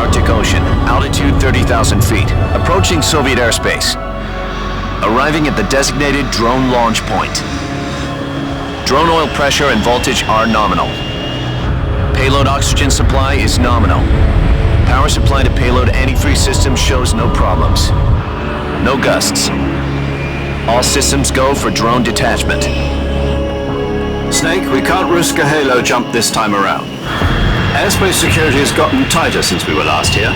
Arctic Ocean, altitude 30,000 feet, approaching Soviet airspace. Arriving at the designated drone launch point. Drone oil pressure and voltage are nominal. Payload oxygen supply is nominal. Power supply to payload antifreeze system shows no problems. No gusts. All systems go for drone detachment. Snake, we can't risk a halo jump this time around. Airspace security has gotten tighter since we were last here.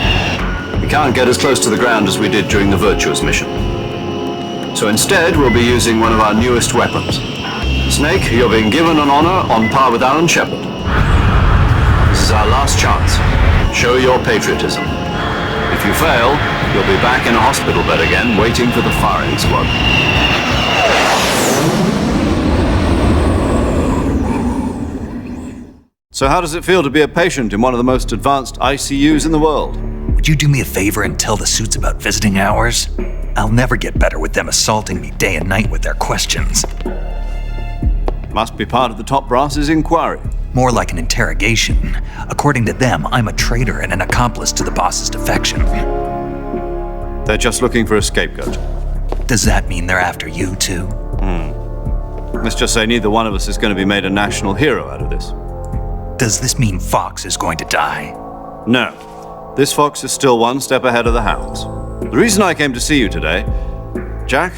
We can't get as close to the ground as we did during the Virtuous mission. So instead, we'll be using one of our newest weapons. Snake, you're being given an honor on par with Alan Shepard. This is our last chance. Show your patriotism. If you fail, you'll be back in a hospital bed again, waiting for the firing squad. So how does it feel to be a patient in one of the most advanced ICUs in the world? Would you do me a favor and tell the suits about visiting hours? I'll never get better with them assaulting me day and night with their questions. Must be part of the top brass's inquiry. More like an interrogation. According to them, I'm a traitor and an accomplice to the boss's defection. They're just looking for a scapegoat. Does that mean they're after you too? Let's just say neither one of us is going to be made a national hero out of this. Does this mean Fox is going to die? No. This fox is still one step ahead of the hounds. The reason I came to see you today, Jack,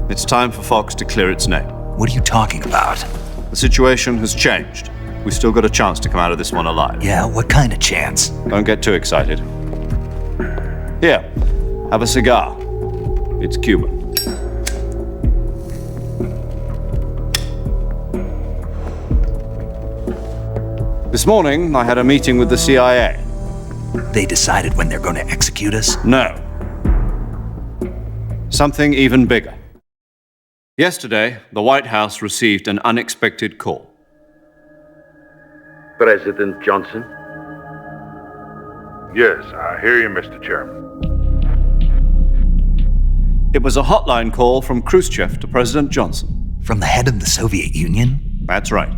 it's time for Fox to clear its name. What are you talking about? The situation has changed. We've still got a chance to come out of this one alive. Yeah, what kind of chance? Don't get too excited. Here, have a cigar. It's Cuban. This morning, I had a meeting with the CIA. They decided when they're going to execute us? No. Something even bigger. Yesterday, the White House received an unexpected call. President Johnson? Yes, I hear you, Mr. Chairman. It was a hotline call from Khrushchev to President Johnson. From the head of the Soviet Union? That's right.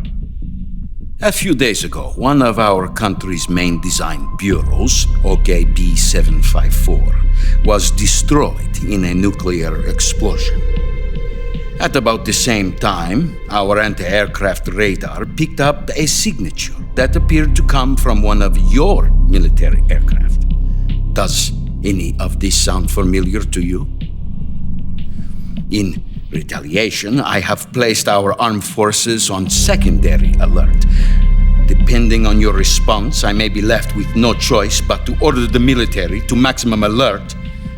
A few days ago, one of our country's main design bureaus, OKB 754, was destroyed in a nuclear explosion. At about the same time, our anti-aircraft radar picked up a signature that appeared to come from one of your military aircraft. Does any of this sound familiar to you? In retaliation, I have placed our armed forces on secondary alert. Depending on your response, I may be left with no choice but to order the military to maximum alert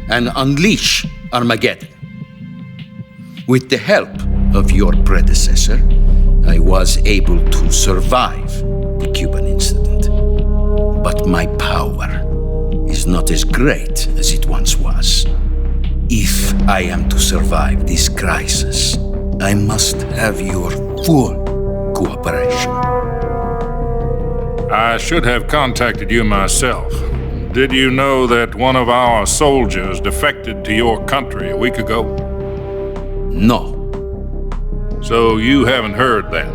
and unleash Armageddon. With the help of your predecessor, I was able to survive the Cuban incident. But my power is not as great as it once was. If I am to survive this crisis, I must have your full cooperation. I should have contacted you myself. Did you know that one of our soldiers defected to your country a week ago? No. So you haven't heard that.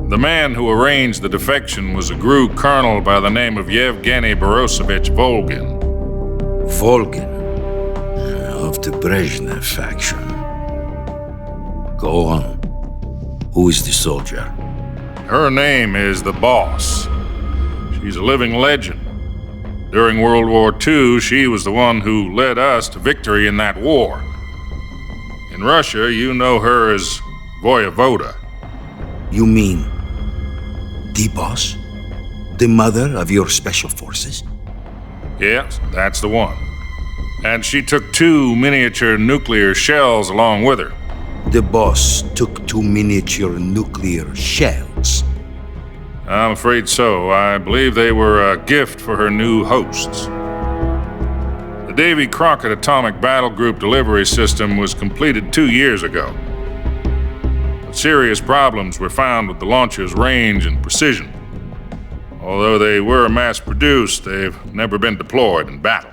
The man who arranged the defection was a GRU colonel by the name of Yevgeny Borisovich Volgin. Volgin, of the Brezhnev faction. Go on. Who is the soldier? Her name is the Boss. She's a living legend. During World War II, she was the one who led us to victory in that war. In Russia, you know her as Voyevoda. You mean the Boss? The mother of your special forces? Yes, that's the one. And she took 2 miniature nuclear shells along with her. The Boss took 2 miniature nuclear shells. I'm afraid so. I believe they were a gift for her new hosts. The Davy Crockett Atomic Battle Group delivery system was completed 2 years ago. But serious problems were found with the launcher's range and precision. Although they were mass-produced, they've never been deployed in battle.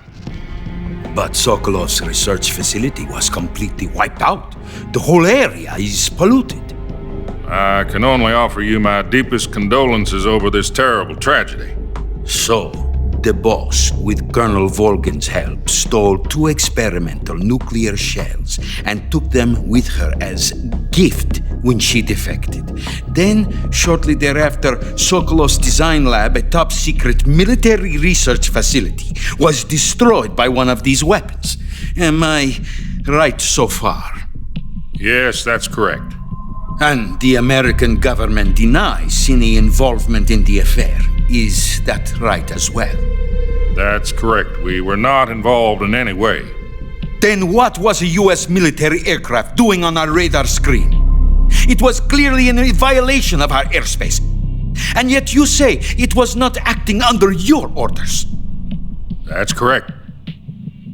But Sokolov's research facility was completely wiped out. The whole area is polluted. I can only offer you my deepest condolences over this terrible tragedy. So, The boss, with Colonel Volgin's help, stole 2 experimental nuclear shells and took them with her as gift when she defected. Then, shortly thereafter, Sokolov's design lab, a top-secret military research facility, was destroyed by one of these weapons. Am I right so far? Yes, that's correct. And the American government denies any involvement in the affair. Is that right as well? That's correct. We were not involved in any way. Then what was a U.S. military aircraft doing on our radar screen? It was clearly in violation of our airspace. And yet you say it was not acting under your orders. That's correct.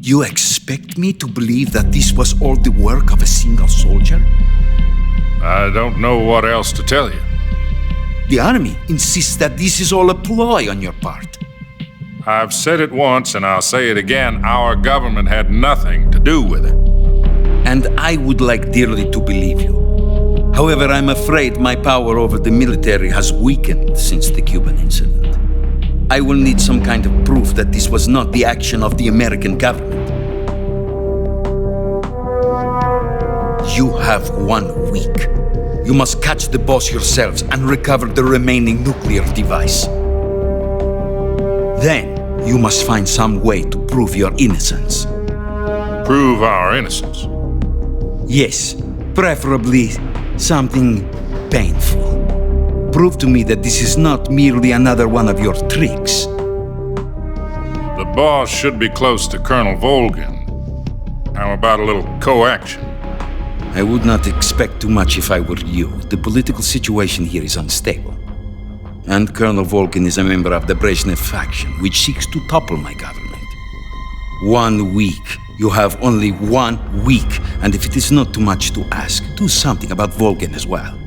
You expect me to believe that this was all the work of a single soldier? I don't know what else to tell you. The army insists that this is all a ploy on your part. I've said it once and I'll say it again. Our government had nothing to do with it. And I would like dearly to believe you. However, I'm afraid my power over the military has weakened since the Cuban incident. I will need some kind of proof that this was not the action of the American government. You have 1 week. You must catch the boss yourselves and recover the remaining nuclear device. Then, you must find some way to prove your innocence. Prove our innocence. Yes, preferably something painful. Prove to me that this is not merely another one of your tricks. The boss should be close to Colonel Volgin. How about a little co-action? I would not expect too much if I were you. The political situation here is unstable. And Colonel Volgin is a member of the Brezhnev faction, which seeks to topple my government. 1 week. You have only 1 week, and if it is not too much to ask, do something about Volgin as well.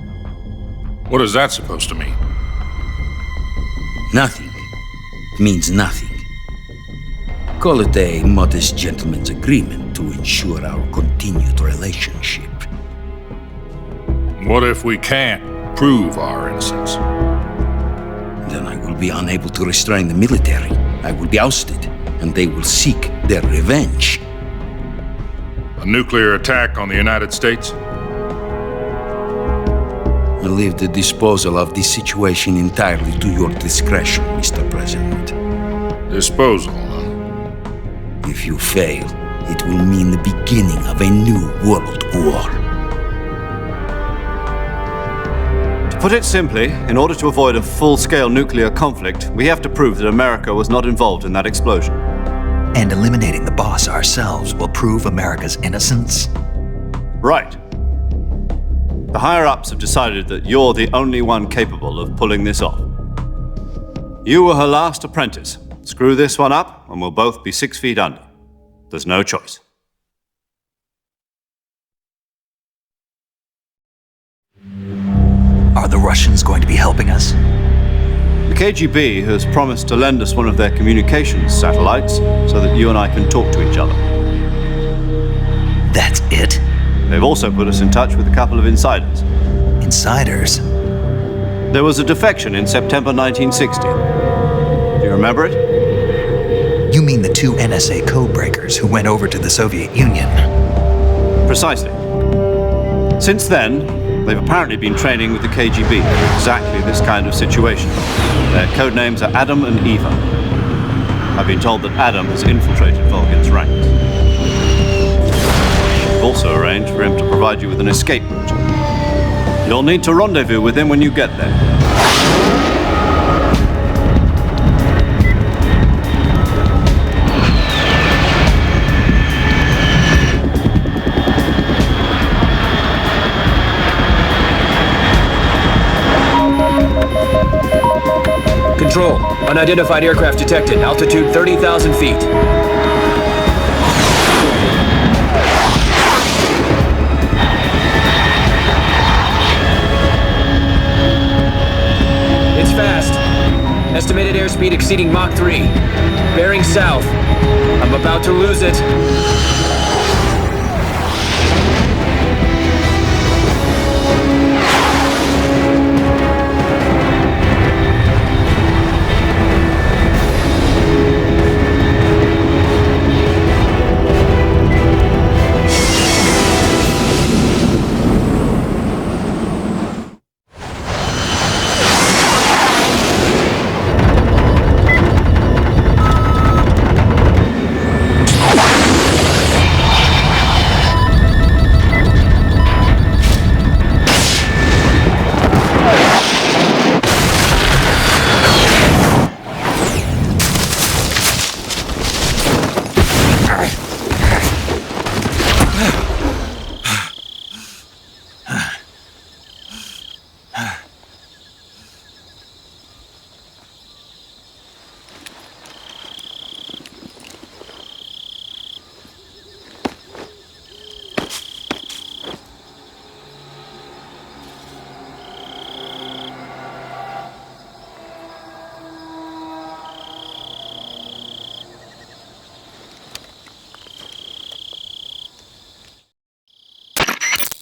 What is that supposed to mean? Nothing. It means nothing. Call it a modest gentleman's agreement to ensure our continued relationship. What if we can't prove our innocence? Then I will be unable to restrain the military. I will be ousted, and they will seek their revenge. A nuclear attack on the United States? I leave the disposal of this situation entirely to your discretion, Mr. President. Disposal, huh? If you fail, it will mean the beginning of a new world war. To put it simply, in order to avoid a full-scale nuclear conflict, we have to prove that America was not involved in that explosion. And eliminating the boss ourselves will prove America's innocence? Right. The higher-ups have decided that you're the only one capable of pulling this off. You were her last apprentice. Screw this one up, and we'll both be 6 feet under. There's no choice. Are the Russians going to be helping us? The KGB has promised to lend us one of their communications satellites so that you and I can talk to each other. That's it? They've also put us in touch with a couple of insiders. Insiders? There was a defection in September 1960. Do you remember it? You mean the 2 NSA codebreakers who went over to the Soviet Union? Precisely. Since then, they've apparently been training with the KGB in exactly this kind of situation. Their codenames are Adam and Eva. I've been told that Adam has infiltrated Volgin's ranks. We've also arranged for him to provide you with an escape route. You'll need to rendezvous with him when you get there. Control. Unidentified aircraft detected. Altitude 30,000 feet. It's fast. Estimated airspeed exceeding Mach 3. Bearing south. I'm about to lose it.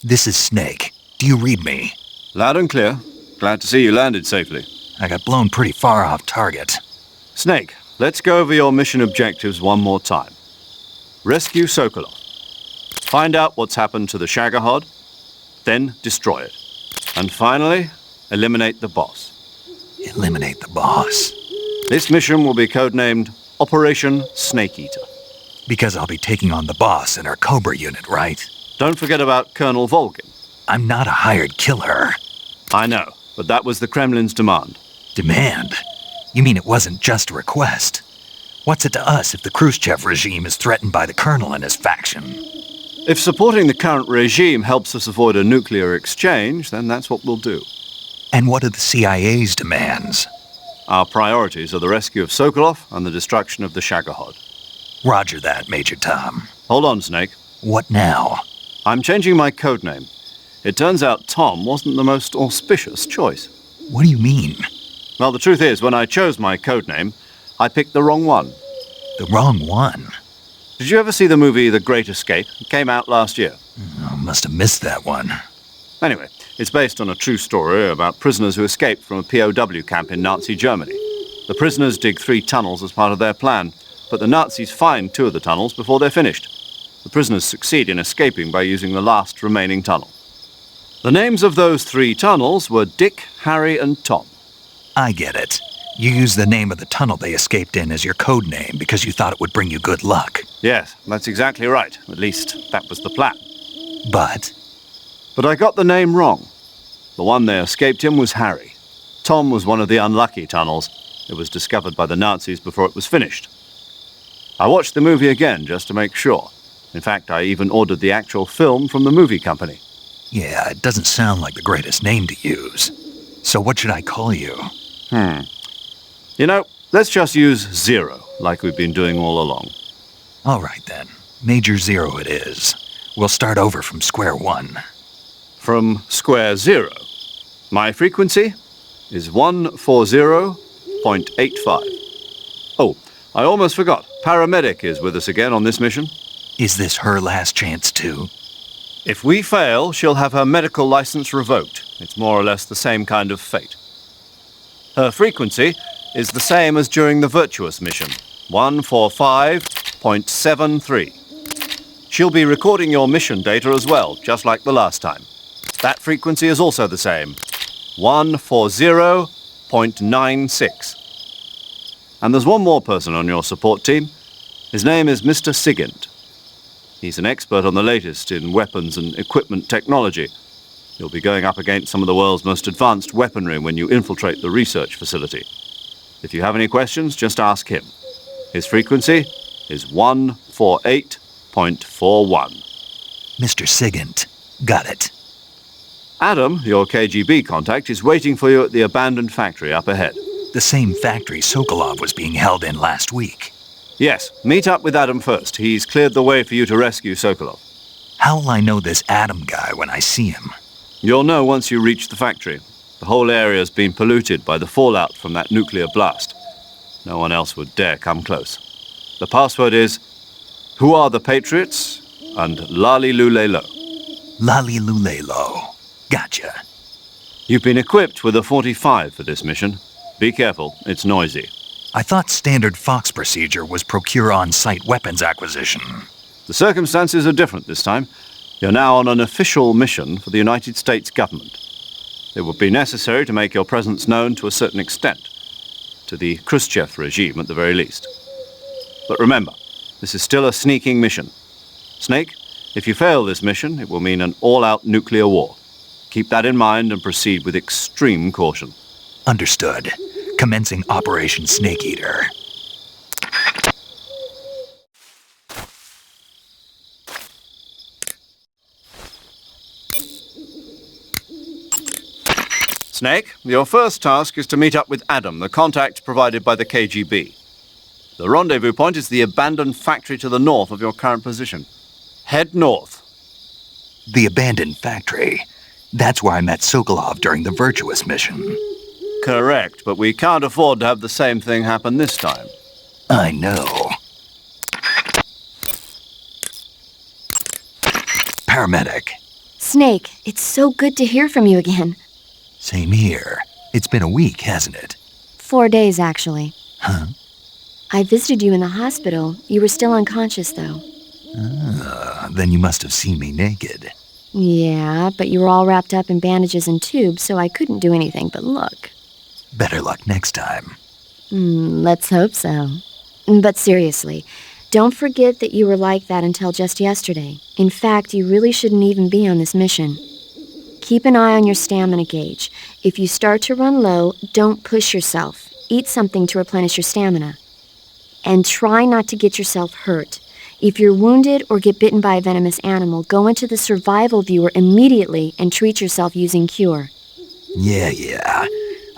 This is Snake. Do you read me? Loud and clear. Glad to see you landed safely. I got blown pretty far off target. Snake, let's go over your mission objectives one more time. Rescue Sokolov. Find out what's happened to the Shagohod, then destroy it. And finally, eliminate the boss. Eliminate the boss. This mission will be codenamed Operation Snake Eater. Because I'll be taking on the boss in our Cobra unit, right? Don't forget about Colonel Volgin. I'm not a hired killer. I know, but that was the Kremlin's demand. Demand? You mean it wasn't just a request? What's it to us if the Khrushchev regime is threatened by the Colonel and his faction? If supporting the current regime helps us avoid a nuclear exchange, then that's what we'll do. And what are the CIA's demands? Our priorities are the rescue of Sokolov and the destruction of the Shagohod. Roger that, Major Tom. Hold on, Snake. What now? I'm changing my codename. It turns out Tom wasn't the most auspicious choice. What do you mean? Well, the truth is, when I chose my codename, I picked the wrong one. The wrong one? Did you ever see the movie The Great Escape? It came out last year. I must have missed that one. Anyway, it's based on a true story about prisoners who escaped from a POW camp in Nazi Germany. The prisoners dig 3 tunnels as part of their plan, but the Nazis find 2 of the tunnels before they're finished. The prisoners succeed in escaping by using the last remaining tunnel. The names of those 3 tunnels were Dick, Harry, and Tom. I get it. You used the name of the tunnel they escaped in as your code name because you thought it would bring you good luck. Yes, that's exactly right. At least, that was the plan. But I got the name wrong. The one they escaped in was Harry. Tom was one of the unlucky tunnels. It was discovered by the Nazis before it was finished. I watched the movie again just to make sure. In fact, I even ordered the actual film from the movie company. yeah, it doesn't sound like the greatest name to use. So what should I call you? You know, let's just use Zero, like we've been doing all along. All right then. Major Zero it is. We'll start over from square one. From square 0. My frequency is 140.85. Oh, I almost forgot. Paramedic is with us again on this mission. Is this her last chance too? If we fail, she'll have her medical license revoked. It's more or less the same kind of fate. Her frequency is the same as during the Virtuous mission, 145.73. She'll be recording your mission data as well, just like the last time. That frequency is also the same, 140.96. And there's one more person on your support team. His name is Mr. Sigint. He's an expert on the latest in weapons and equipment technology. You'll be going up against some of the world's most advanced weaponry when you infiltrate the research facility. If you have any questions, just ask him. His frequency is 148.41. Mr. Sigint. Got it. Adam, your KGB contact, is waiting for you at the abandoned factory up ahead. The same factory Sokolov was being held in last week. Yes, meet up with Adam first. He's cleared the way for you to rescue Sokolov. How will I know this Adam guy when I see him? You'll know once you reach the factory. The whole area's been polluted by the fallout from that nuclear blast. No one else would dare come close. The password is, "Who are the Patriots?" and "Lali Lulelo." Lali Lulelo. Gotcha. You've been equipped with a 45 for this mission. Be careful, it's noisy. I thought standard Fox procedure was procure on-site weapons acquisition. The circumstances are different this time. You're now on an official mission for the United States government. It would be necessary to make your presence known to a certain extent, to the Khrushchev regime at the very least. But remember, this is still a sneaking mission. Snake, if you fail this mission, it will mean an all-out nuclear war. Keep that in mind and proceed with extreme caution. Understood. Commencing Operation Snake Eater. Snake, your first task is to meet up with Adam, the contact provided by the KGB. The rendezvous point is the abandoned factory to the north of your current position. Head north. The abandoned factory. That's where I met Sokolov during the Virtuous mission. Correct, but we can't afford to have the same thing happen this time. I know. Paramedic. Snake, it's so good to hear from you again. Same here. It's been a week, hasn't it? 4 days, actually. Huh? I visited you in the hospital. You were still unconscious, though. Then you must have seen me naked. Yeah, but you were all wrapped up in bandages and tubes, so I couldn't do anything but look. Better luck next time. Let's hope so. But seriously, don't forget that you were like that until just yesterday. In fact, you really shouldn't even be on this mission. Keep an eye on your stamina gauge. If you start to run low, don't push yourself. Eat something to replenish your stamina. And try not to get yourself hurt. If you're wounded or get bitten by a venomous animal, go into the survival viewer immediately and treat yourself using Cure. Yeah.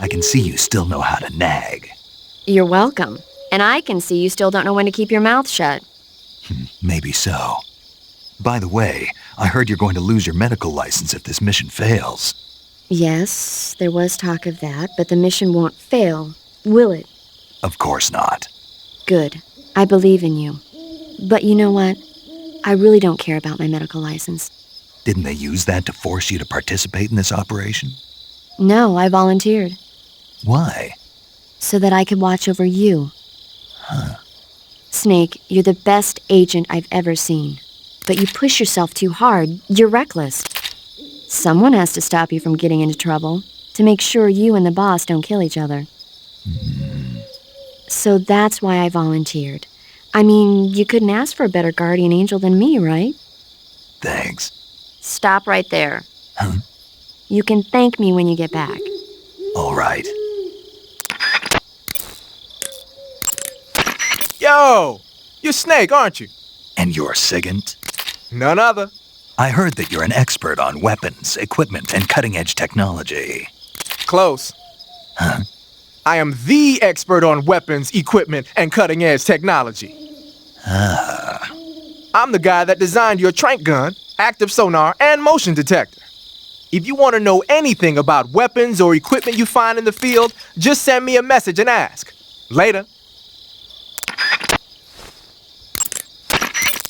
I can see you still know how to nag. You're welcome. And I can see you still don't know when to keep your mouth shut. Maybe so. By the way, I heard you're going to lose your medical license if this mission fails. Yes, there was talk of that, but the mission won't fail, will it? Of course not. Good. I believe in you. But you know what? I really don't care about my medical license. Didn't they use that to force you to participate in this operation? No, I volunteered. Why? So that I could watch over you. Huh. Snake, you're the best agent I've ever seen. But you push yourself too hard. You're reckless. Someone has to stop you from getting into trouble, to make sure you and the boss don't kill each other. So that's why I volunteered. I mean, you couldn't ask for a better guardian angel than me, right? Thanks. Stop right there. Huh? You can thank me when you get back. All right. Yo! You're Snake, aren't you? And you're Sigint? None other. I heard that you're an expert on weapons, equipment, and cutting-edge technology. Close. Huh? I am the expert on weapons, equipment, and cutting-edge technology. I'm the guy that designed your trank gun, active sonar, and motion detector. If you want to know anything about weapons or equipment you find in the field, just send me a message and ask. Later.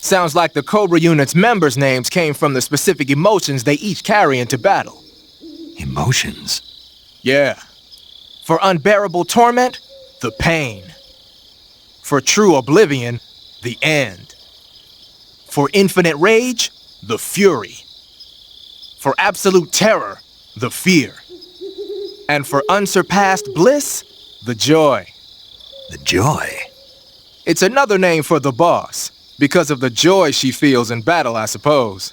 Sounds like the Cobra unit's members' names came from the specific emotions they each carry into battle. Emotions? Yeah. For unbearable torment, the pain. For true oblivion, the end. For infinite rage, the fury. For absolute terror, the fear. And for unsurpassed bliss, the joy. The joy? It's another name for the boss, because of the joy she feels in battle, I suppose.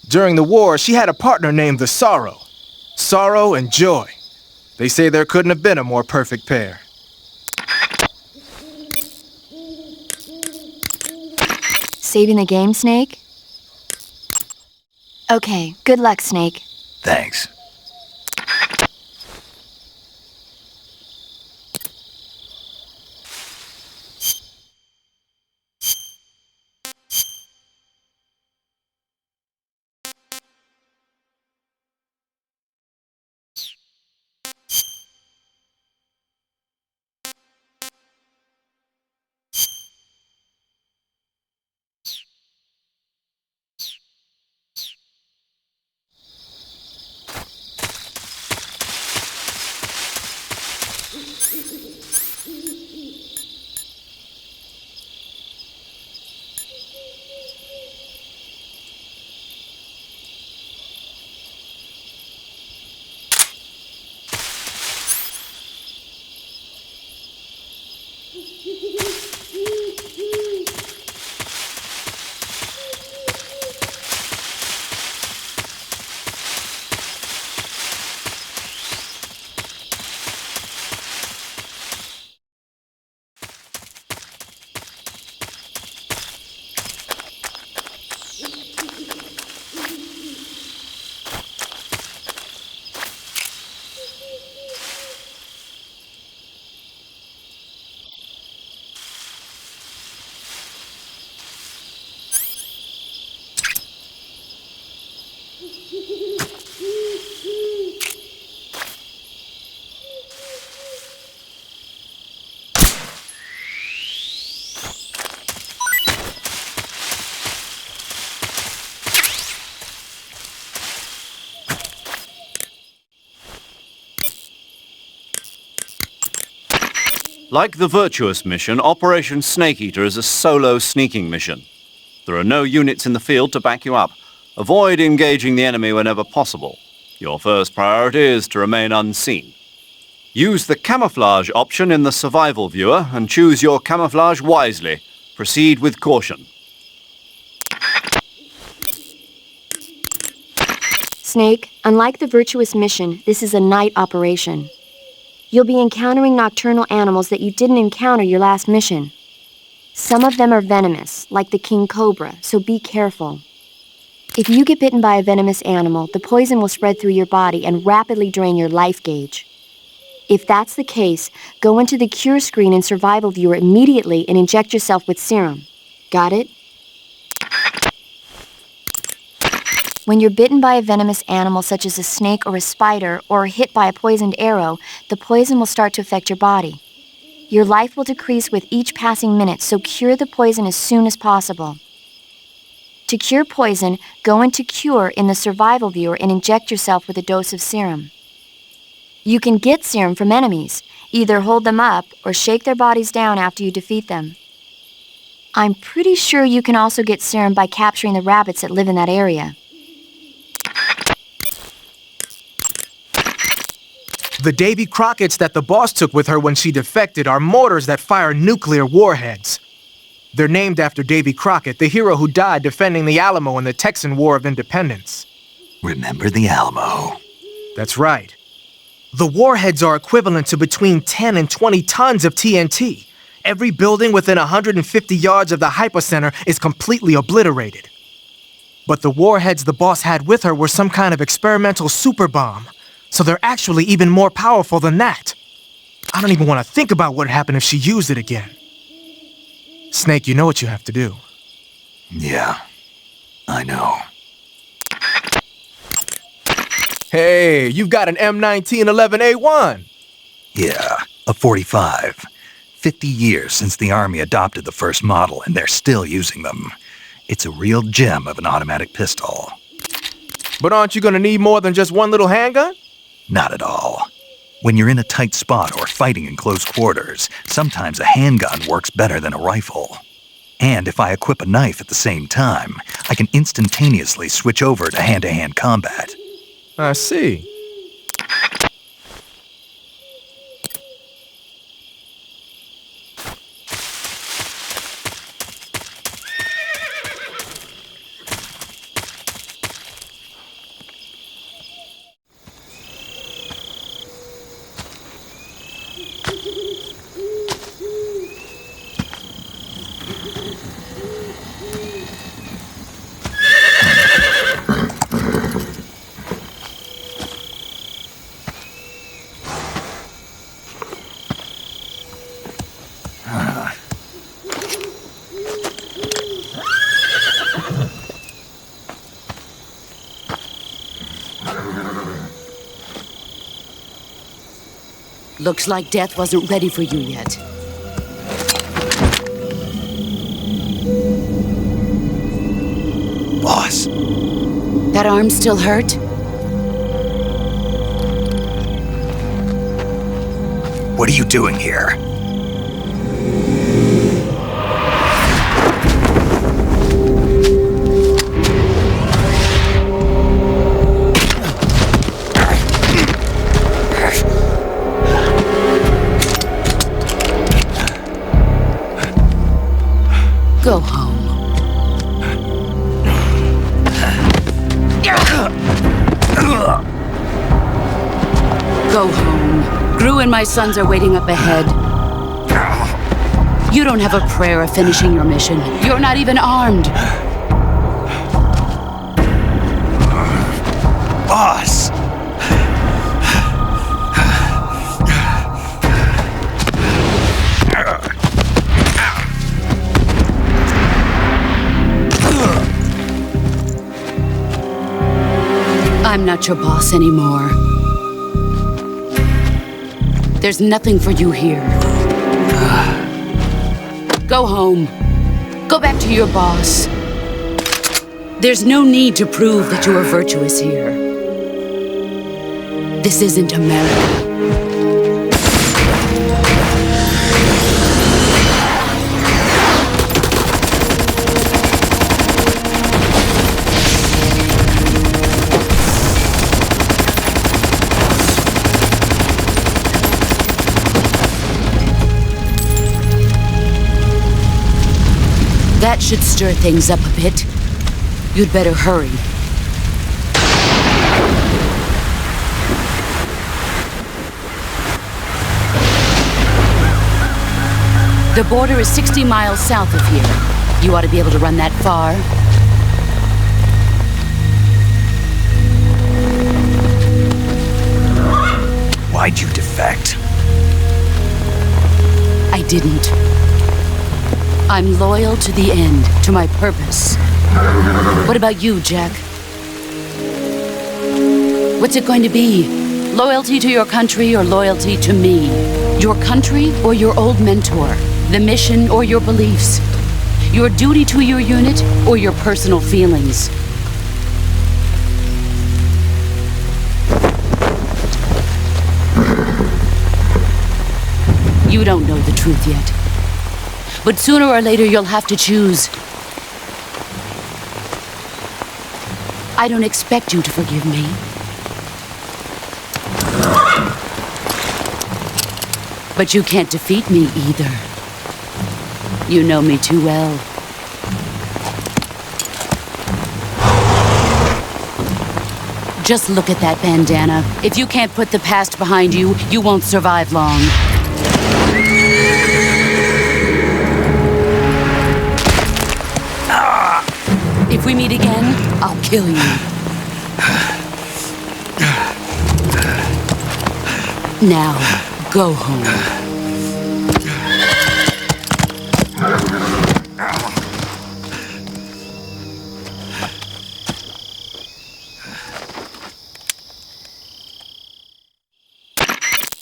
During the war, she had a partner named the Sorrow. Sorrow and joy. They say there couldn't have been a more perfect pair. Saving the game, Snake? Okay, good luck, Snake. Thanks. Like the Virtuous mission, Operation Snake Eater is a solo sneaking mission. There are no units in the field to back you up. Avoid engaging the enemy whenever possible. Your first priority is to remain unseen. Use the camouflage option in the survival viewer and choose your camouflage wisely. Proceed with caution. Snake, unlike the Virtuous mission, this is a night operation. You'll be encountering nocturnal animals that you didn't encounter your last mission. Some of them are venomous, like the king cobra, so be careful. If you get bitten by a venomous animal, the poison will spread through your body and rapidly drain your life gauge. If that's the case, go into the cure screen in survival viewer immediately and inject yourself with serum. Got it? When you're bitten by a venomous animal such as a snake or a spider, or hit by a poisoned arrow, the poison will start to affect your body. Your life will decrease with each passing minute, so cure the poison as soon as possible. To cure poison, go into Cure in the survival viewer and inject yourself with a dose of serum. You can get serum from enemies. Either hold them up or shake their bodies down after you defeat them. I'm pretty sure you can also get serum by capturing the rabbits that live in that area. The Davy Crockett's that the boss took with her when she defected are mortars that fire nuclear warheads. They're named after Davy Crockett, the hero who died defending the Alamo in the Texan War of Independence. Remember the Alamo. That's right. The warheads are equivalent to between 10 and 20 tons of TNT. Every building within 150 yards of the hypocenter is completely obliterated. But the warheads the boss had with her were some kind of experimental super bomb. So they're actually even more powerful than that. I don't even want to think about what would happen if she used it again. Snake, you know what you have to do. Yeah, I know. Hey, you've got an M1911A1. Yeah, a 45. 50 years since the Army adopted the first model, and they're still using them. It's a real gem of an automatic pistol. But aren't you gonna need more than just one little handgun? Not at all. When you're in a tight spot or fighting in close quarters, sometimes a handgun works better than a rifle. And if I equip a knife at the same time, I can instantaneously switch over to hand-to-hand combat. I see. Looks like death wasn't ready for you yet. Boss. That arm still hurt? What are you doing here? Go home. Go home. Gru and my sons are waiting up ahead. You don't have a prayer of finishing your mission. You're not even armed. Boss! I'm not your boss anymore. There's nothing for you here. Go home. Go back to your boss. There's no need to prove that you are virtuous here. This isn't America. That should stir things up a bit. You'd better hurry. The border is 60 miles south of here. You ought to be able to run that far. Why'd you defect? I didn't. I'm loyal to the end, to my purpose. What about you, Jack? What's it going to be? Loyalty to your country or loyalty to me? Your country or your old mentor? The mission or your beliefs? Your duty to your unit or your personal feelings? You don't know the truth yet. But sooner or later you'll have to choose. I don't expect you to forgive me. But you can't defeat me either. You know me too well. Just look at that bandana. If you can't put the past behind you, you won't survive long. If we meet again, I'll kill you. Now, go home.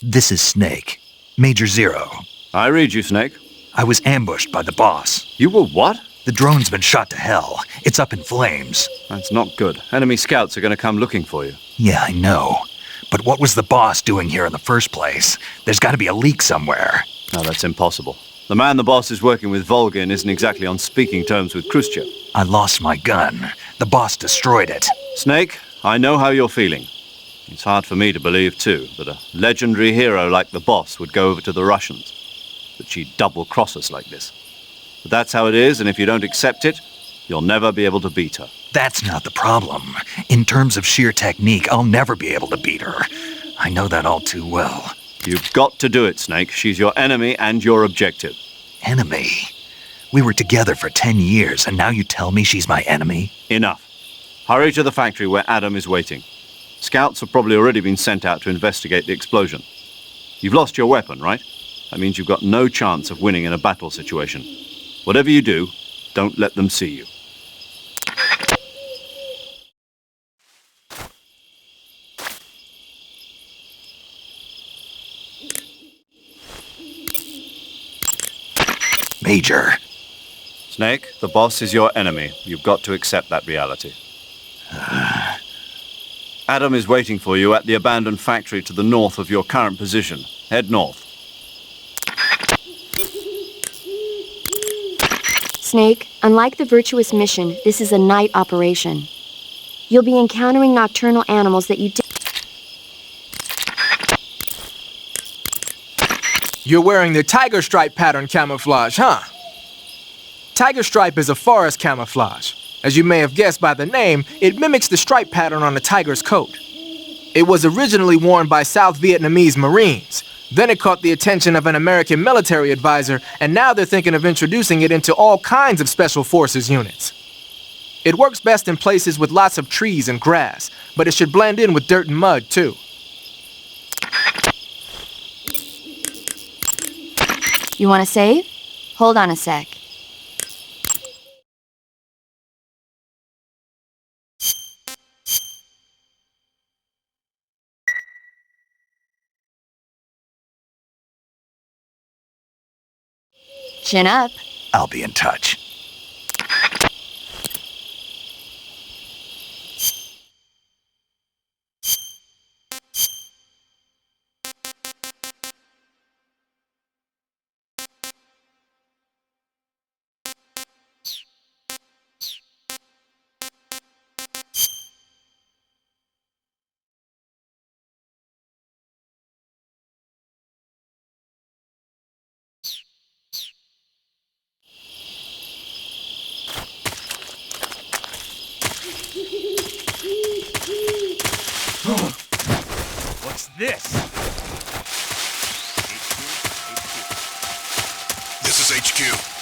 This is Snake. Major Zero. I read you, Snake. I was ambushed by the boss. You were what? The drone's been shot to hell. It's up in flames. That's not good. Enemy scouts are going to come looking for you. Yeah, I know. But what was the boss doing here in the first place? There's got to be a leak somewhere. No, that's impossible. The man the boss is working with, Volgin, isn't exactly on speaking terms with Khrushchev. I lost my gun. The boss destroyed it. Snake, I know how you're feeling. It's hard for me to believe, too, that a legendary hero like the boss would go over to the Russians. That she'd double-cross us like this. But that's how it is, and if you don't accept it, you'll never be able to beat her. That's not the problem. In terms of sheer technique, I'll never be able to beat her. I know that all too well. You've got to do it, Snake. She's your enemy and your objective. Enemy? We were together for 10 years, and now you tell me she's my enemy? Enough. Hurry to the factory where Adam is waiting. Scouts have probably already been sent out to investigate the explosion. You've lost your weapon, right? That means you've got no chance of winning in a battle situation. Whatever you do, don't let them see you. Major. Snake, the boss is your enemy. You've got to accept that reality. Adam is waiting for you at the abandoned factory to the north of your current position. Head north. Snake, unlike the Virtuous mission, this is a night operation. You'll be encountering nocturnal animals that you You're wearing the tiger stripe pattern camouflage, huh? Tiger stripe is a forest camouflage. As you may have guessed by the name, it mimics the stripe pattern on a tiger's coat. It was originally worn by South Vietnamese Marines. Then it caught the attention of an American military advisor, and now they're thinking of introducing it into all kinds of special forces units. It works best in places with lots of trees and grass, but it should blend in with dirt and mud, too. You want to save? Hold on a sec. Chin up. I'll be in touch. this? This is HQ.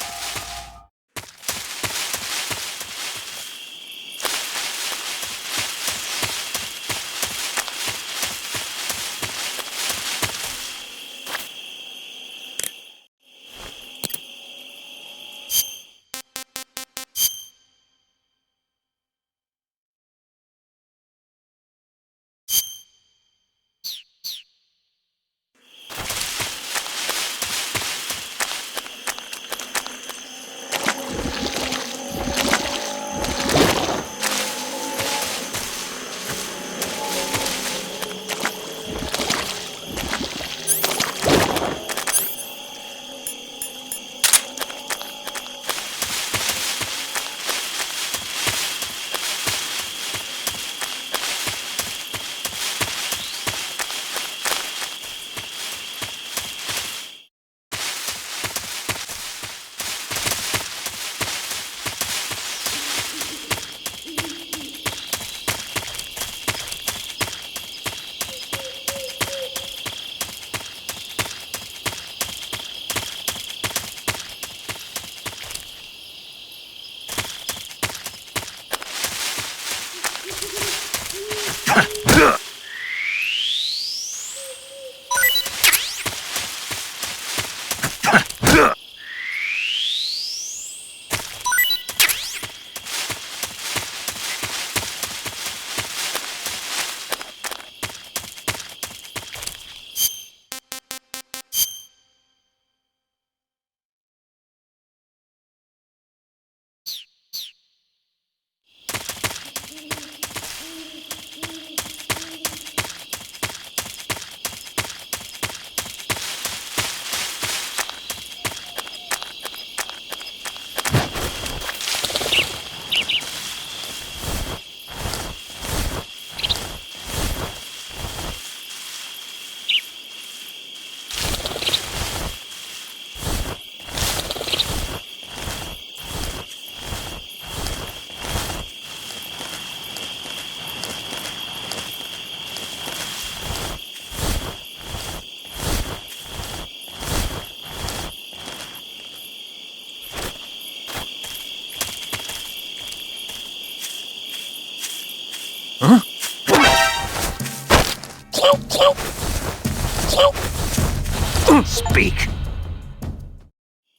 Speak.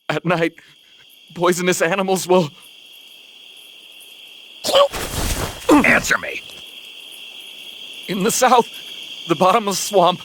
At night, poisonous animals will... Answer me. In the south, the bottomless swamp.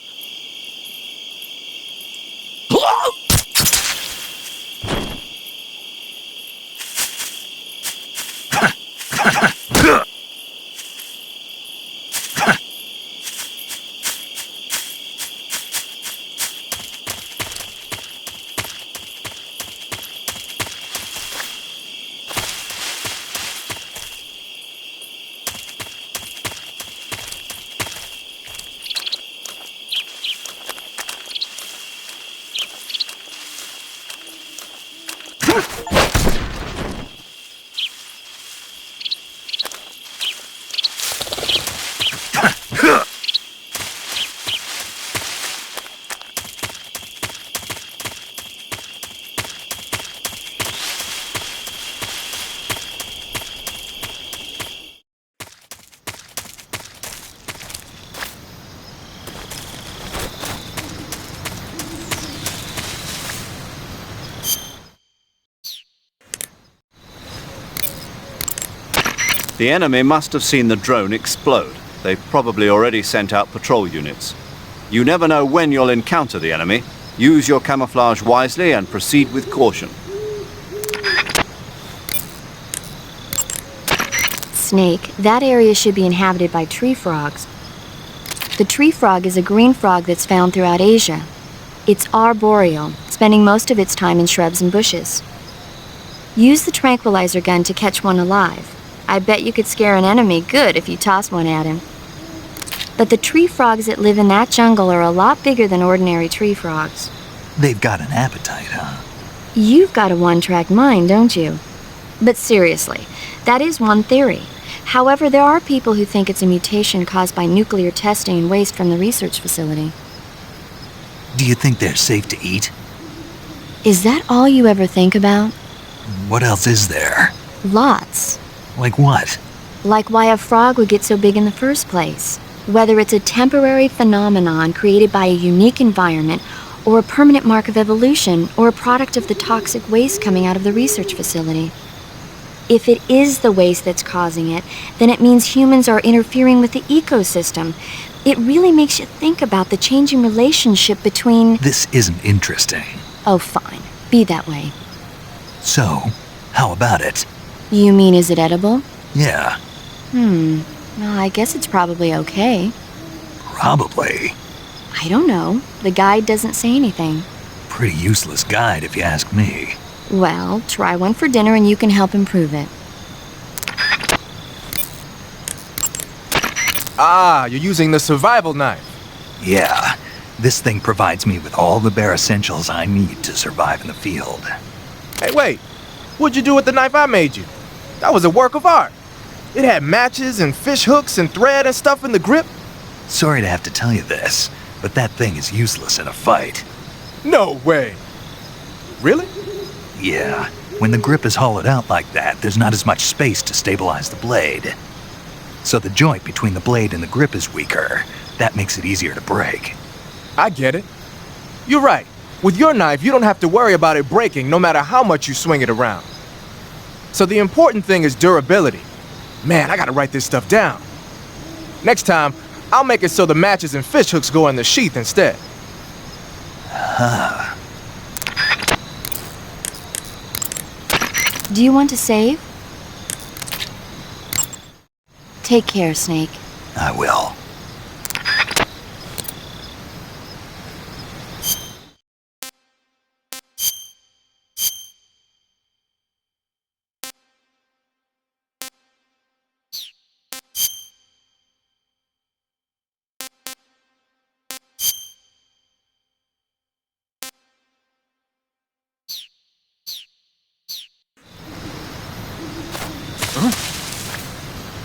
The enemy must have seen the drone explode. They've probably already sent out patrol units. You never know when you'll encounter the enemy. Use your camouflage wisely and proceed with caution. Snake, that area should be inhabited by tree frogs. The tree frog is a green frog that's found throughout Asia. It's arboreal, spending most of its time in shrubs and bushes. Use the tranquilizer gun to catch one alive. I bet you could scare an enemy good if you toss one at him. But the tree frogs that live in that jungle are a lot bigger than ordinary tree frogs. They've got an appetite, huh? You've got a one-track mind, don't you? But seriously, that is one theory. However, there are people who think it's a mutation caused by nuclear testing and waste from the research facility. Do you think they're safe to eat? Is that all you ever think about? What else is there? Lots. Like what? Like why a frog would get so big in the first place. Whether it's a temporary phenomenon created by a unique environment, or a permanent mark of evolution, or a product of the toxic waste coming out of the research facility. If it is the waste that's causing it, then it means humans are interfering with the ecosystem. It really makes you think about the changing relationship between... This isn't interesting. Oh, fine. Be that way. So, how about it? You mean, is it edible? Yeah. Well, I guess it's probably okay. Probably. I don't know. The guide doesn't say anything. Pretty useless guide, if you ask me. Well, try one for dinner and you can help improve it. Ah, you're using the survival knife. Yeah. This thing provides me with all the bare essentials I need to survive in the field. Hey, wait. What'd you do with the knife I made you? That was a work of art. It had matches and fish hooks and thread and stuff in the grip. Sorry to have to tell you this, but that thing is useless in a fight. No way. Really? Yeah. When the grip is hollowed out like that, there's not as much space to stabilize the blade. So the joint between the blade and the grip is weaker. That makes it easier to break. I get it. You're right. With your knife, you don't have to worry about it breaking no matter how much you swing it around. So the important thing is durability. Man, I gotta write this stuff down. Next time, I'll make it so the matches and fish hooks go in the sheath instead. Huh. Do you want to save? Take care, Snake. I will.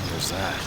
There's that.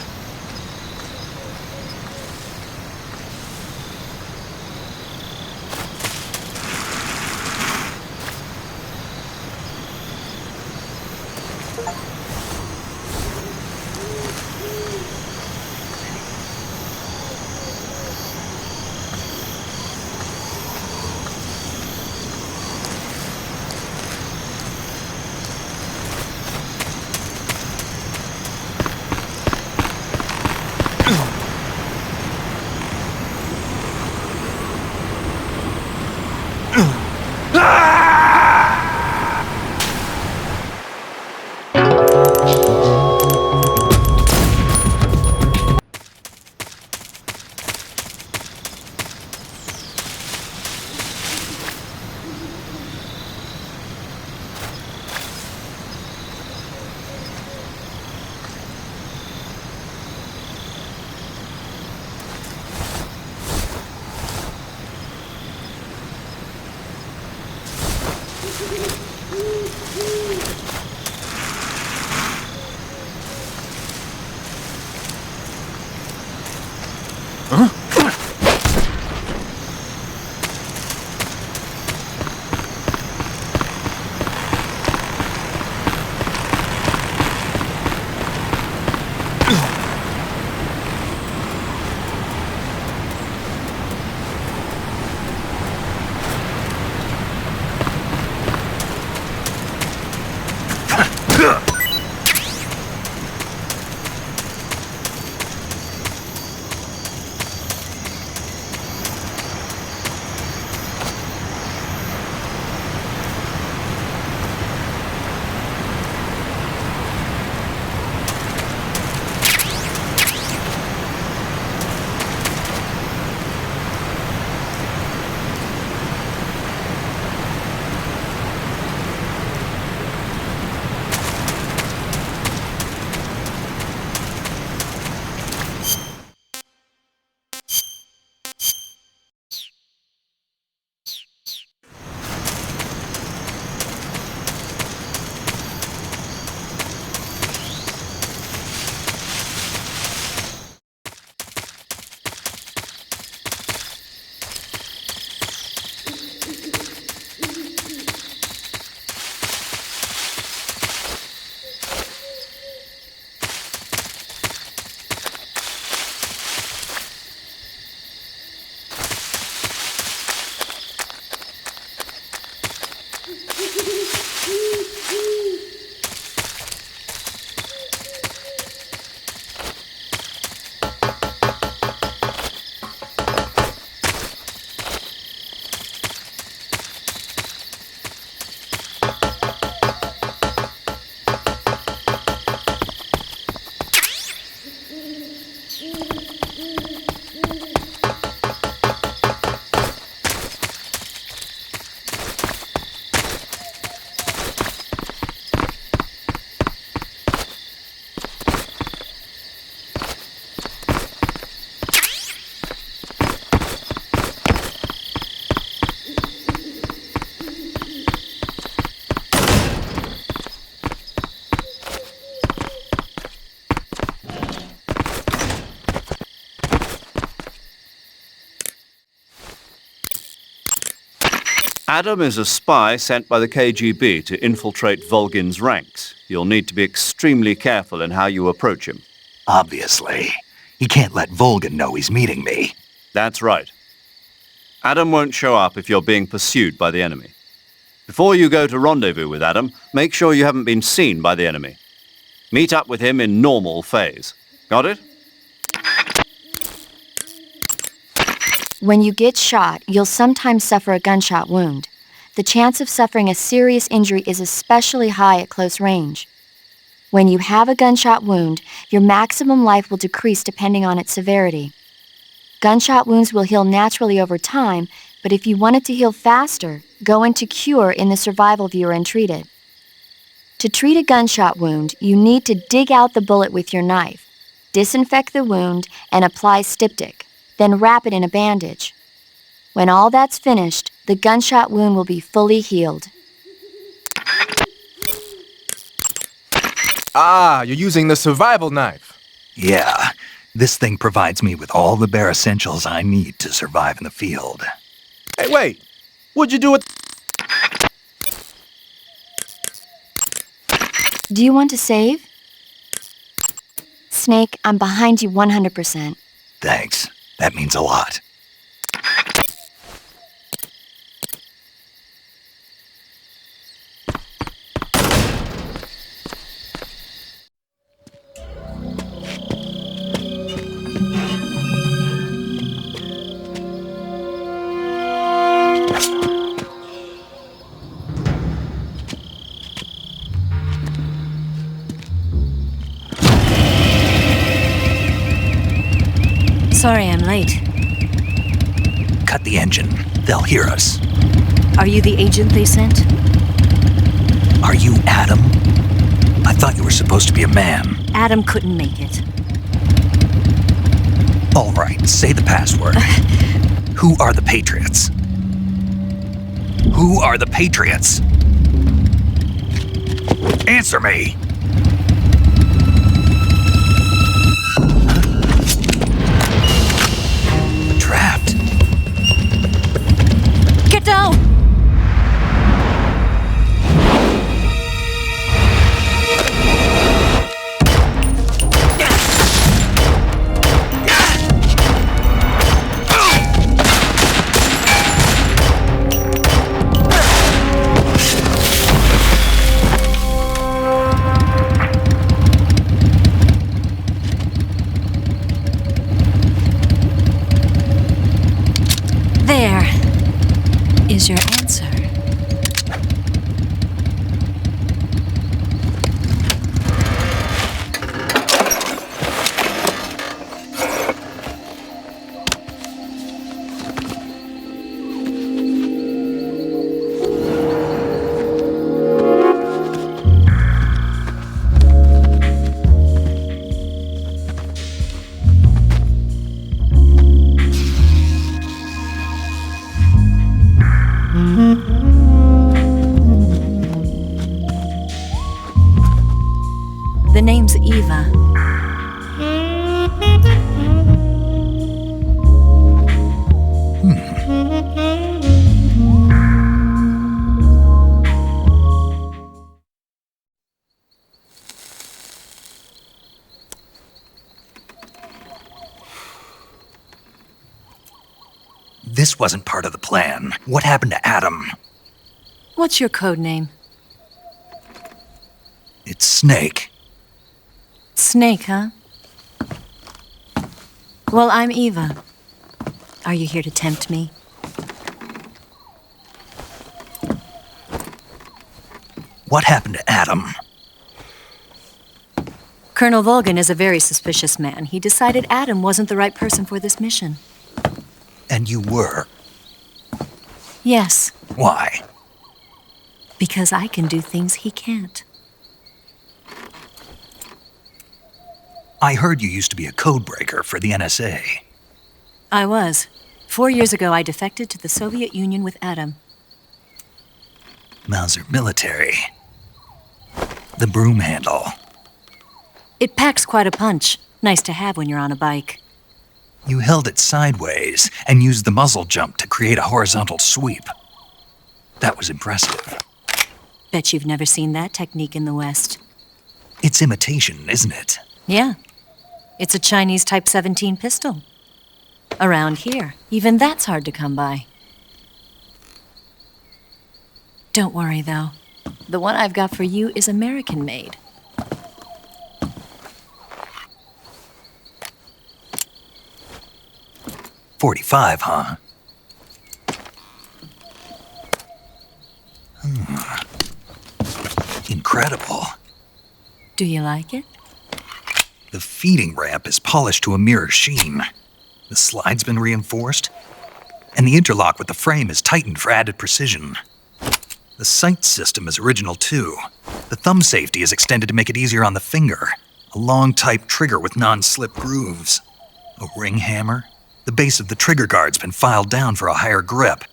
Adam is a spy sent by the KGB to infiltrate Volgin's ranks. You'll need to be extremely careful in how you approach him. Obviously. He can't let Volgin know he's meeting me. That's right. Adam won't show up if you're being pursued by the enemy. Before you go to rendezvous with Adam, make sure you haven't been seen by the enemy. Meet up with him in normal phase. Got it? When you get shot, you'll sometimes suffer a gunshot wound. The chance of suffering a serious injury is especially high at close range. When you have a gunshot wound, your maximum life will decrease depending on its severity. Gunshot wounds will heal naturally over time, but if you want it to heal faster, go into cure in the survival viewer and treat it. To treat a gunshot wound, you need to dig out the bullet with your knife, disinfect the wound, and apply styptic. Then wrap it in a bandage. When all that's finished, the gunshot wound will be fully healed. Ah, you're using the survival knife. Yeah, this thing provides me with all the bare essentials I need to survive in the field. Hey, wait. What'd you do with... Do you want to save? Snake, I'm behind you 100%. Thanks. That means a lot. Sorry I'm late. Cut the engine. They'll hear us. Are you the agent they sent? Are you Adam? I thought you were supposed to be a man. Adam couldn't make it. All right, say the password. Who are the Patriots? Who are the Patriots? Answer me! Trapped. Get down! There is your answer. The name's Eva. This wasn't part of the plan. What happened to Adam? What's your code name? It's Snake. Snake, huh? Well, I'm Eva. Are you here to tempt me? What happened to Adam? Colonel Volgin is a very suspicious man. He decided Adam wasn't the right person for this mission. And you were? Yes, Why? because I can do things he can't. I heard you used to be a codebreaker for the NSA. I was. 4 years ago, I defected to the Soviet Union with Adam. Mauser military. The broom handle. It packs quite a punch. Nice to have when you're on a bike. You held it sideways and used the muzzle jump to create a horizontal sweep. That was impressive. Bet you've never seen that technique in the West. It's imitation, isn't it? Yeah. It's a Chinese Type 17 pistol. Around here, even that's hard to come by. Don't worry, though. The one I've got for you is American-made. .45, huh? Incredible. Do you like it? The feeding ramp is polished to a mirror sheen. The slide's been reinforced, and the interlock with the frame is tightened for added precision. The sight system is original too. The thumb safety is extended to make it easier on the finger. A long type trigger with non-slip grooves. A ring hammer. The base of the trigger guard's been filed down for a higher grip.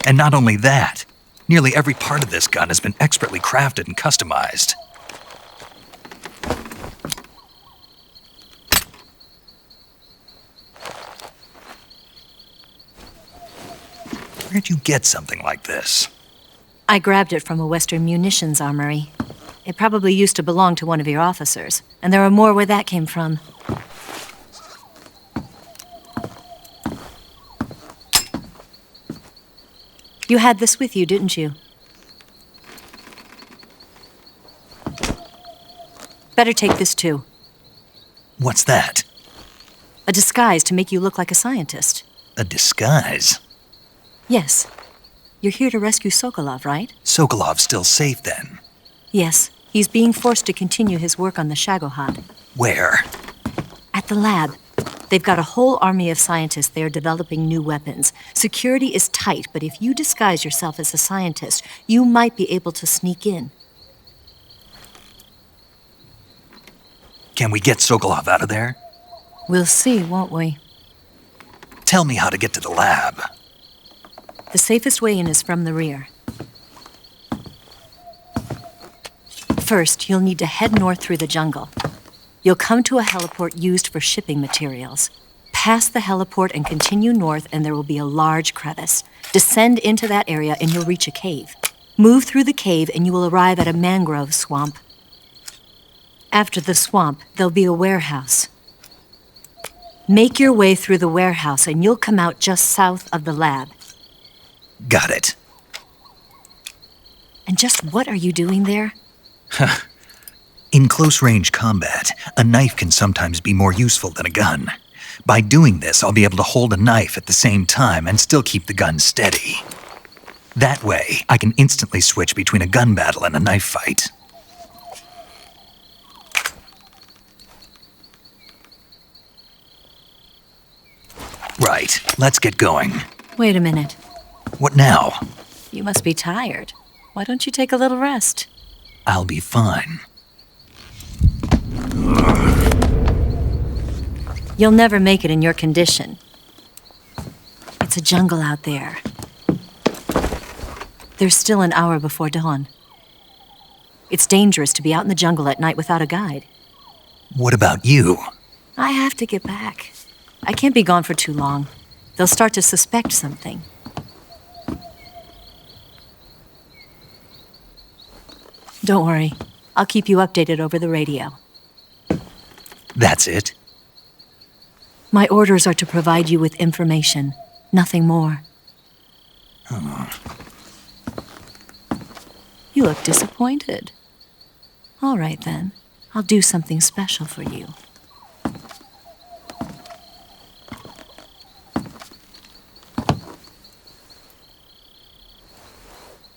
And not only that, nearly every part of this gun has been expertly crafted and customized. Where'd you get something like this? I grabbed it from a Western munitions armory. It probably used to belong to one of your officers, and there are more where that came from. You had this with you, didn't you? Better take this too. What's that? A disguise to make you look like a scientist. A disguise? Yes. You're here to rescue Sokolov, right? Sokolov's still safe then? Yes. He's being forced to continue his work on the Shagohod. Where? At the lab. They've got a whole army of scientists there developing new weapons. Security is tight, but if you disguise yourself as a scientist, you might be able to sneak in. Can we get Sokolov out of there? We'll see, won't we? Tell me how to get to the lab. The safest way in is from the rear. First, you'll need to head north through the jungle. You'll come to a heliport used for shipping materials. Pass the heliport and continue north, and there will be a large crevice. Descend into that area, and you'll reach a cave. Move through the cave, and you will arrive at a mangrove swamp. After the swamp, there'll be a warehouse. Make your way through the warehouse, and you'll come out just south of the lab. Got it. And just what are you doing there? In close-range combat, a knife can sometimes be more useful than a gun. By doing this, I'll be able to hold a knife at the same time and still keep the gun steady. That way, I can instantly switch between a gun battle and a knife fight. Right, let's get going. Wait a minute. What now? You must be tired. Why don't you take a little rest? I'll be fine. You'll never make it in your condition. It's a jungle out there. There's still an hour before dawn. It's dangerous to be out in the jungle at night without a guide. What about you? I have to get back. I can't be gone for too long. They'll start to suspect something. Don't worry. I'll keep you updated over the radio. That's it? My orders are to provide you with information. Nothing more. You look disappointed. All right, then. I'll do something special for you.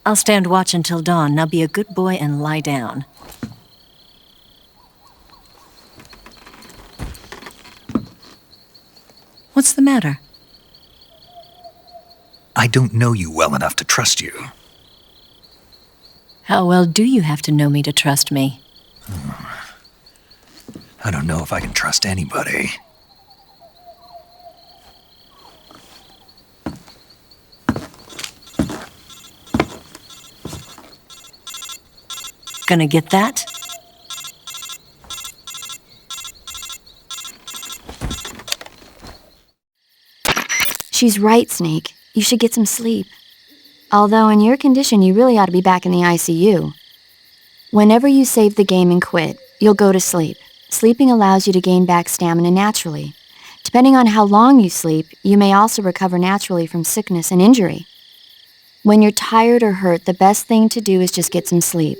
I'll stand watch until dawn. Now be a good boy and lie down. What's the matter? I don't know you well enough to trust you. How well do you have to know me to trust me? I don't know if I can trust anybody. Gonna get that? She's right, Snake. You should get some sleep. Although in your condition, you really ought to be back in the ICU. Whenever you save the game and quit, you'll go to sleep. Sleeping allows you to gain back stamina naturally. Depending on how long you sleep, you may also recover naturally from sickness and injury. When you're tired or hurt, the best thing to do is just get some sleep.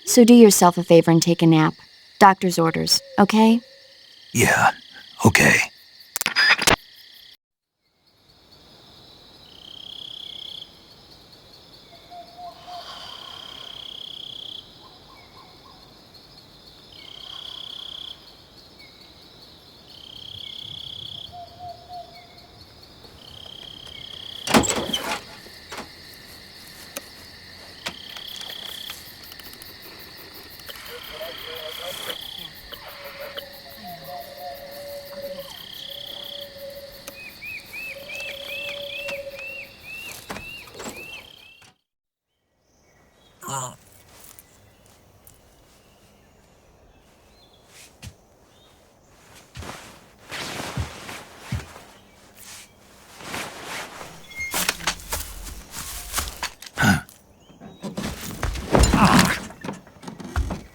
So do yourself a favor and take a nap. Doctor's orders, okay? Yeah, okay.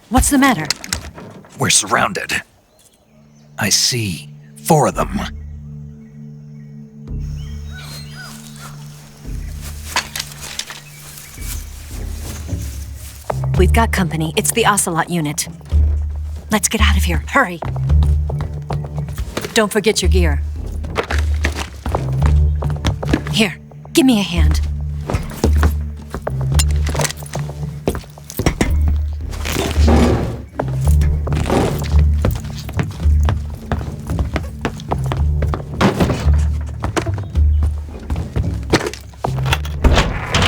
What's the matter? We're surrounded. I see 4 of them. We've got company. It's the Ocelot unit. Let's get out of here. Hurry! Don't forget your gear. Here, give me a hand.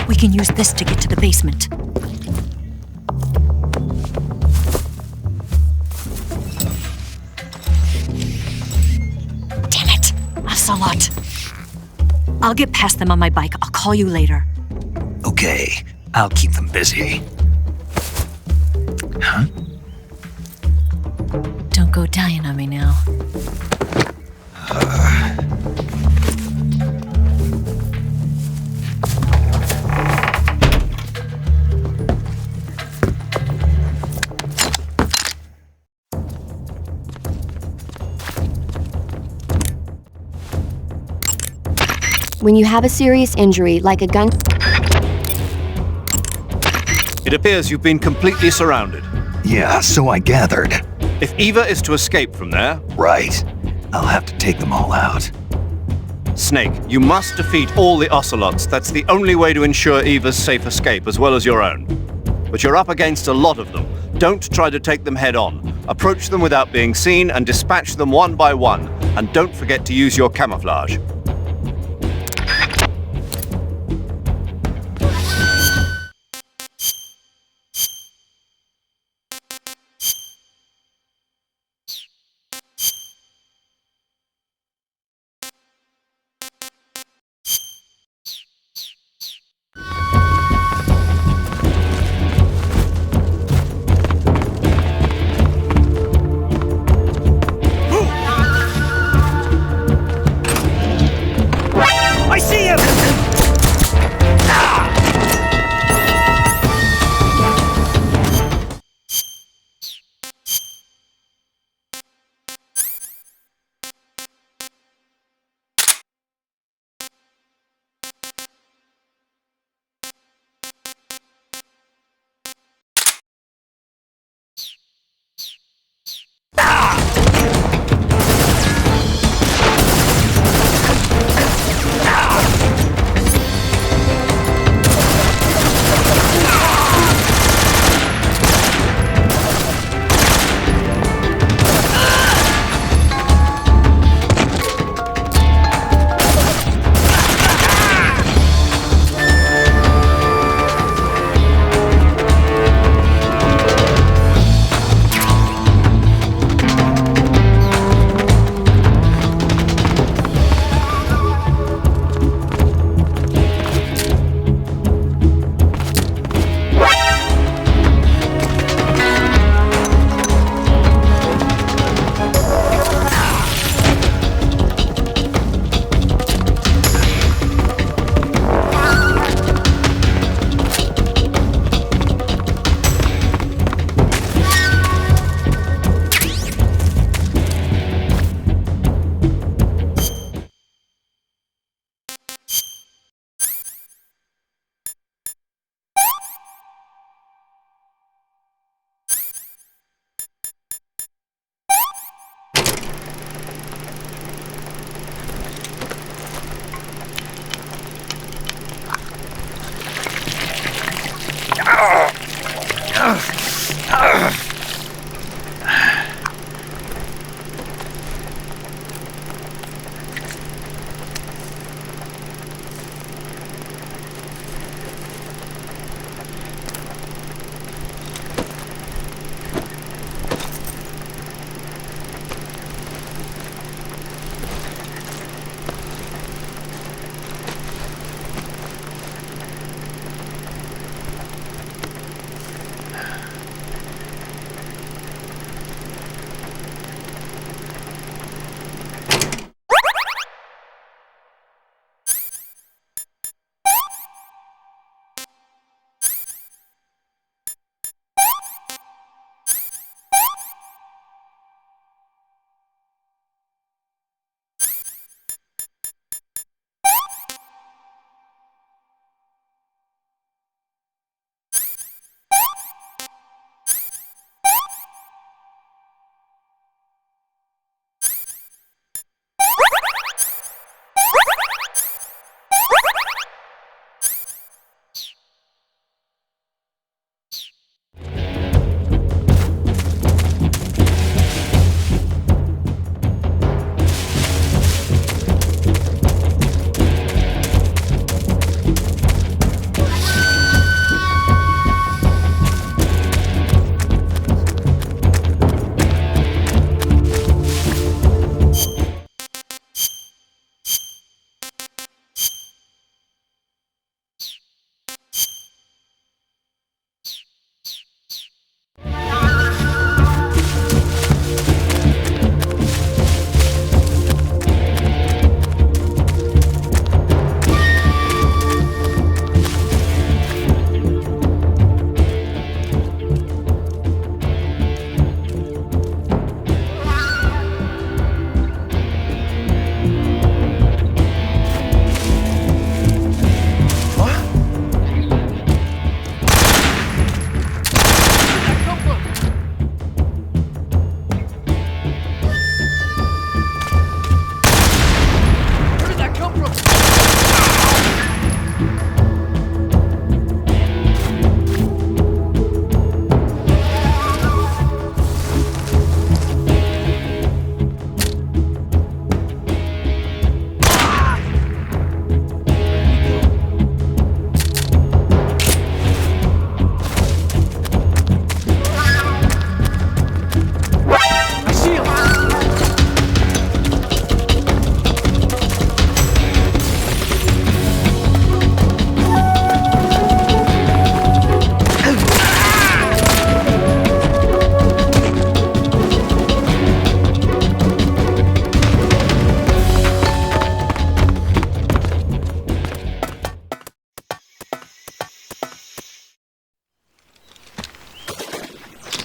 We can use this to get to the basement. Damn it! Ocelot! I'll get past them on my bike. I'll call you later. Okay, I'll keep them busy. Huh? Don't go dying on me now. When you have a serious injury, like a gun... It appears you've been completely surrounded. Yeah, so I gathered. If Eva is to escape from there... Right. I'll have to take them all out. Snake, you must defeat all the Ocelots. That's the only way to ensure Eva's safe escape, as well as your own. But you're up against a lot of them. Don't try to take them head on. Approach them without being seen and dispatch them one by one. And don't forget to use your camouflage.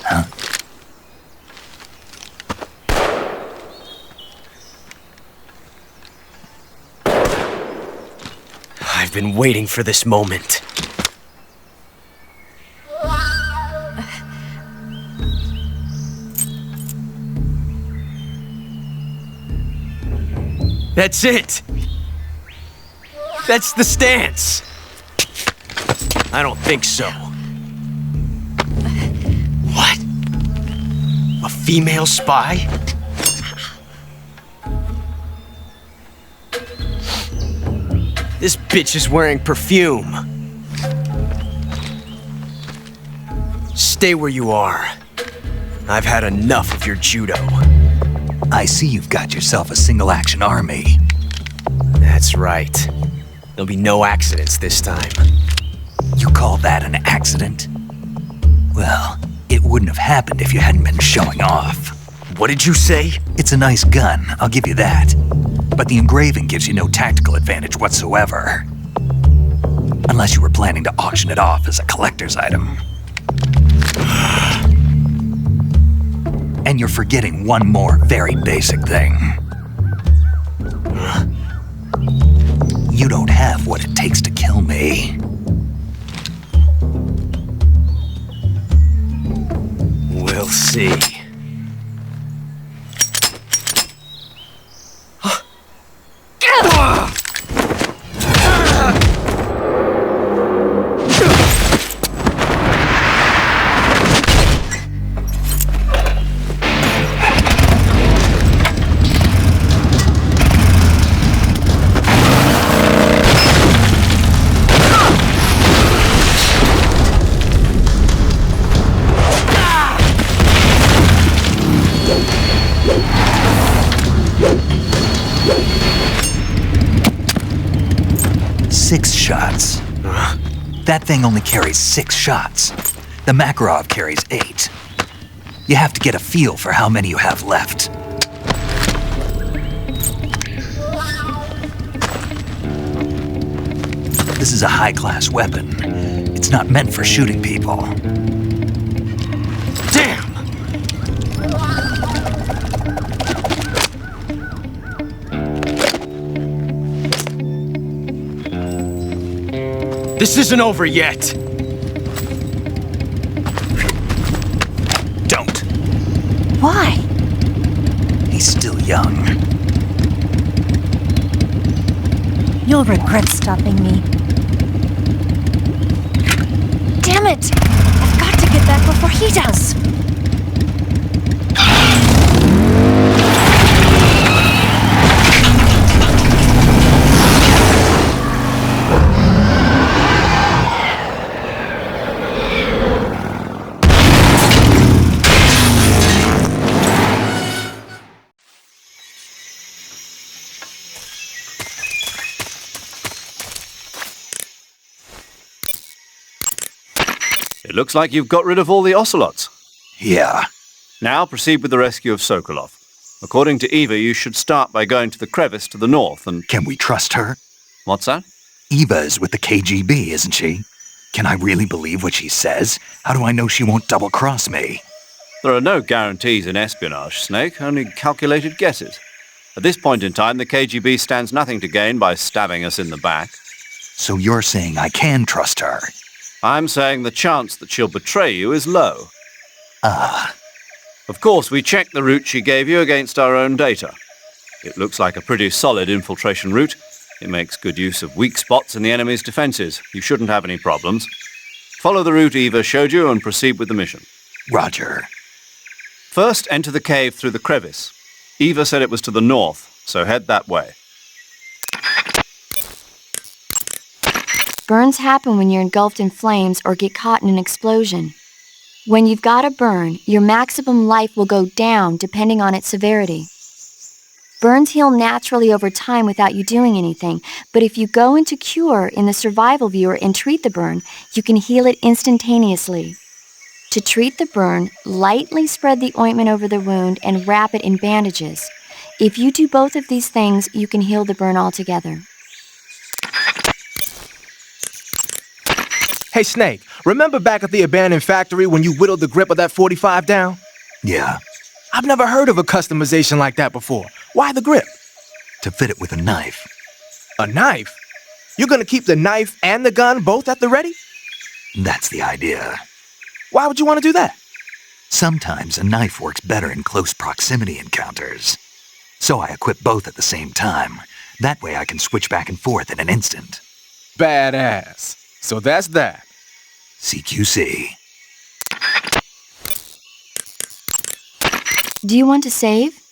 Huh? I've been waiting for this moment. That's it! That's the stance! I don't think so. What? A female spy? This bitch is wearing perfume. Stay where you are. I've had enough of your judo. I see you've got yourself a single-action army. That's right. There'll be no accidents this time. You call that an accident? Well, it wouldn't have happened if you hadn't been showing off. What did you say? It's a nice gun, I'll give you that. But the engraving gives you no tactical advantage whatsoever. Unless you were planning to auction it off as a collector's item. And you're forgetting one more very basic thing. You don't have what it takes to kill me. We'll see. Six shots. That thing only carries 6 shots. The Makarov carries 8. You have to get a feel for how many you have left. This is a high-class weapon. It's not meant for shooting people. Damn! This isn't over yet. Don't. Why? He's still young. You'll regret stopping me. Damn it! I've got to get back before he does. It looks like you've got rid of all the ocelots. Yeah. Now proceed with the rescue of Sokolov. According to Eva, you should start by going to the crevice to the north and... Can we trust her? What's that? Eva is with the KGB, isn't she? Can I really believe what she says? How do I know she won't double-cross me? There are no guarantees in espionage, Snake, only calculated guesses. At this point in time, the KGB stands nothing to gain by stabbing us in the back. So you're saying I can trust her? I'm saying the chance that she'll betray you is low. Ah. Of course, we checked the route she gave you against our own data. It looks like a pretty solid infiltration route. It makes good use of weak spots in the enemy's defenses. You shouldn't have any problems. Follow the route Eva showed you and proceed with the mission. Roger. First, enter the cave through the crevice. Eva said it was to the north, so head that way. Burns happen when you're engulfed in flames or get caught in an explosion. When you've got a burn, your maximum life will go down depending on its severity. Burns heal naturally over time without you doing anything, but if you go into cure in the survival viewer and treat the burn, you can heal it instantaneously. To treat the burn, lightly spread the ointment over the wound and wrap it in bandages. If you do both of these things, you can heal the burn altogether. Hey, Snake, remember back at the abandoned factory when you whittled the grip of that 45 down? Yeah, I've never heard of a customization like that before. Why the grip? to fit it with a knife. A knife? You're gonna keep the knife and the gun both at the ready? That's the idea. Why would you want to do that? Sometimes a knife works better in close proximity encounters. So I equip both at the same time. That way I can switch back and forth in an instant. Badass. So that's that. CQC. Do you want to save?